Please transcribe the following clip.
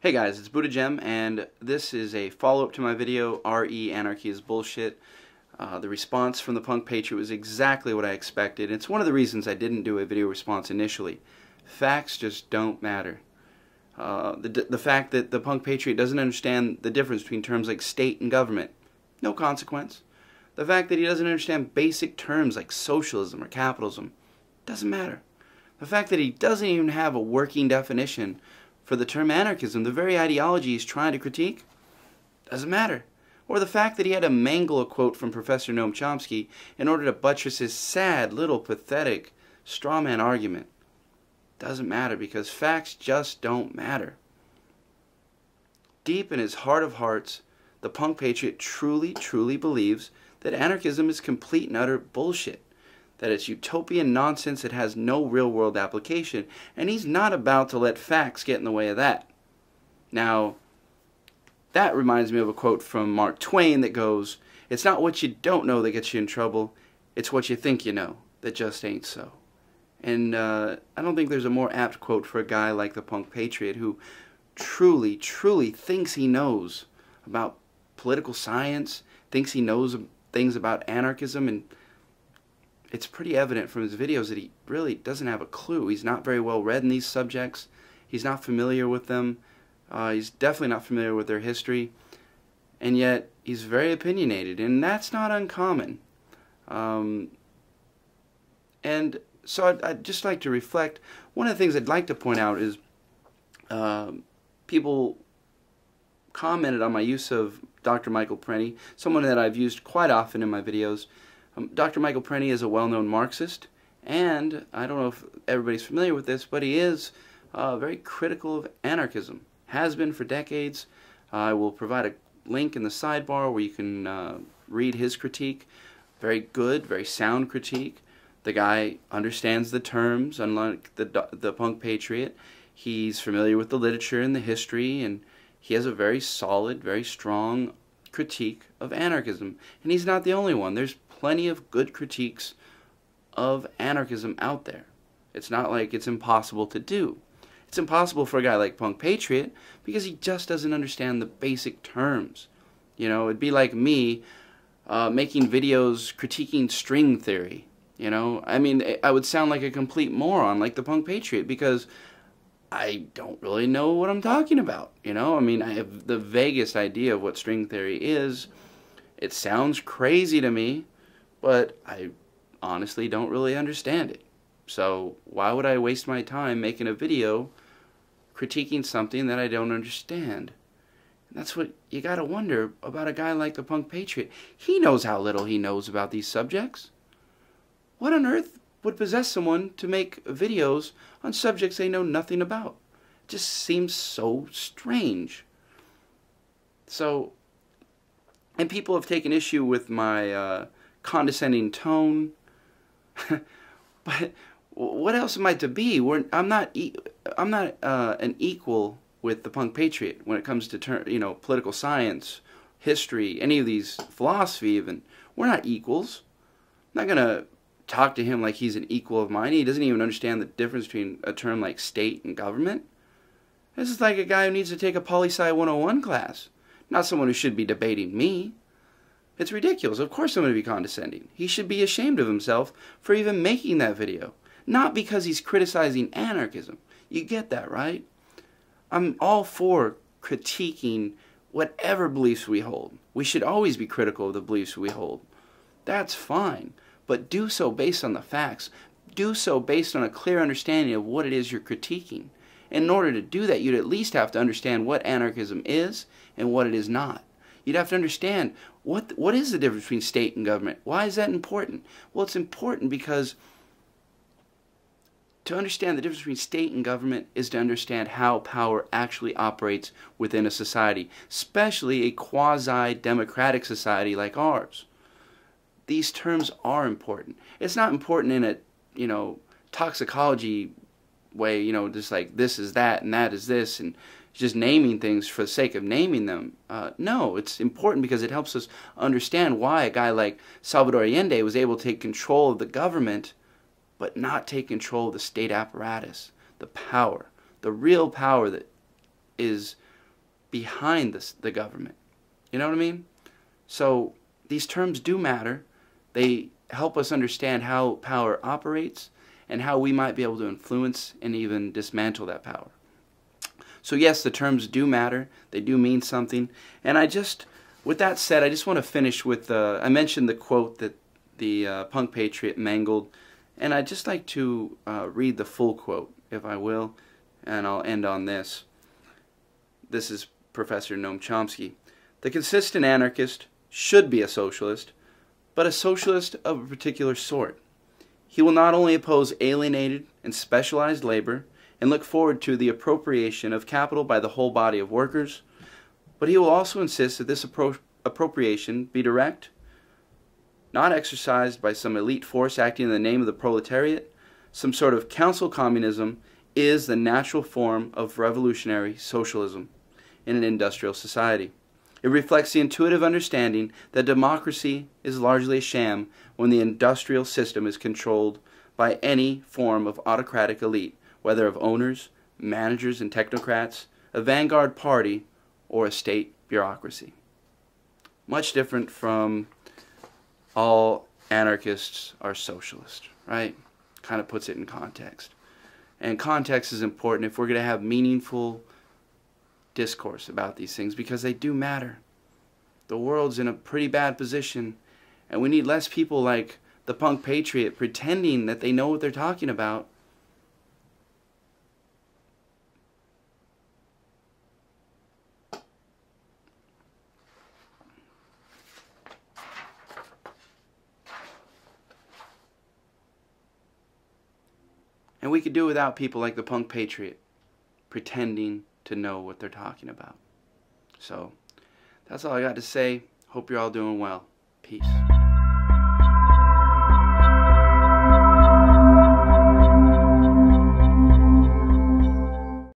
Hey guys, it's Buddha Gem, and this is a follow-up to my video, RE Anarchy is Bullshit. The response from the Punk Patriot was exactly what I expected. It's one of the reasons I didn't do a video response initially. Facts just don't matter. The fact that the Punk Patriot doesn't understand the difference between terms like state and government, no consequence. The fact that he doesn't understand basic terms like socialism or capitalism, doesn't matter. The fact that he doesn't even have a working definition for the term anarchism, the very ideology he's trying to critique, doesn't matter. Or the fact that he had to mangle a quote from Professor Noam Chomsky in order to buttress his sad, little, pathetic, straw man argument, doesn't matter because facts just don't matter. Deep in his heart of hearts, the Punk Patriot truly, truly believes that anarchism is complete and utter bullshit, that it's utopian nonsense that has no real-world application, and he's not about to let facts get in the way of that. Now, that reminds me of a quote from Mark Twain that goes, "It's not what you don't know that gets you in trouble, it's what you think you know that just ain't so." And I don't think there's a more apt quote for a guy like the Punk Patriot who truly, truly thinks he knows about political science, thinks he knows things about anarchism, and it's pretty evident from his videos that he really doesn't have a clue. He's not very well read in these subjects. He's not familiar with them. He's definitely not familiar with their history. And yet, he's very opinionated, and that's not uncommon. And so I'd just like to reflect. One of the things I'd like to point out is people commented on my use of Dr. Michael Parenti, someone that I've used quite often in my videos. Dr. Michael Parenti is a well-known Marxist, and I don't know if everybody's familiar with this, but he is very critical of anarchism. Has been for decades. I will provide a link in the sidebar where you can read his critique. Very good, very sound critique. The guy understands the terms, unlike the Punk Patriot. He's familiar with the literature and the history, and he has a very solid, very strong critique of anarchism. And he's not the only one. There's plenty of good critiques of anarchism out there. It's not like it's impossible to do. It's impossible for a guy like Punk Patriot because he just doesn't understand the basic terms. You know, it'd be like me making videos critiquing string theory. You know, I mean, I would sound like a complete moron like the Punk Patriot because I don't really know what I'm talking about. You know, I mean, I have the vaguest idea of what string theory is. It sounds crazy to me, but I honestly don't really understand it. So why would I waste my time making a video critiquing something that I don't understand? And that's what you gotta wonder about a guy like the Punk Patriot. He knows how little he knows about these subjects. What on earth would possess someone to make videos on subjects they know nothing about? It just seems so strange. So, and people have taken issue with my condescending tone, but what else am I to be? I'm not an equal with the Punk Patriot when it comes to political science, history, any of these, philosophy even. We're not equals. I'm not gonna talk to him like he's an equal of mine. He doesn't even understand the difference between a term like state and government. This is like a guy who needs to take a poli-sci 101 class, not someone who should be debating me. It's ridiculous. Of course I'm going to be condescending. He should be ashamed of himself for even making that video. Not because he's criticizing anarchism. You get that, right? I'm all for critiquing whatever beliefs we hold. We should always be critical of the beliefs we hold. That's fine. But do so based on the facts. Do so based on a clear understanding of what it is you're critiquing. And in order to do that, you'd at least have to understand what anarchism is and what it is not. You'd have to understand what is the difference between state and government. Why is that important? Well, it's important because to understand the difference between state and government is to understand how power actually operates within a society, especially a quasi-democratic society like ours. These terms are important. It's not important in a, toxicology way, just like this is that and that is this, and just naming things for the sake of naming them. No, it's important because it helps us understand why a guy like Salvador Allende was able to take control of the government but not take control of the state apparatus, the power, the real power that is behind the government. You know what I mean? So these terms do matter. They help us understand how power operates and how we might be able to influence and even dismantle that power. So yes, the terms do matter. They do mean something. And with that said, I just want to finish with, I mentioned the quote that the punk patriot mangled, and I'd just like to read the full quote, if I will, and I'll end on this. This is Professor Noam Chomsky. The consistent anarchist should be a socialist, but a socialist of a particular sort. He will not only oppose alienated and specialized labor and look forward to the appropriation of capital by the whole body of workers, but he will also insist that this appropriation be direct, not exercised by some elite force acting in the name of the proletariat. Some sort of council communism is the natural form of revolutionary socialism in an industrial society. It reflects the intuitive understanding that democracy is largely a sham when the industrial system is controlled by any form of autocratic elite, whether of owners, managers, and technocrats, a vanguard party, or a state bureaucracy. Much different from all anarchists are socialist, right? Kind of puts it in context. And context is important if we're going to have meaningful discourse about these things, because they do matter. The world's in a pretty bad position, and we need less people like the punk patriot pretending that they know what they're talking about. And we could do without people like the punk patriot pretending to know what they're talking about. So that's all I got to say. Hope you're all doing well. Peace.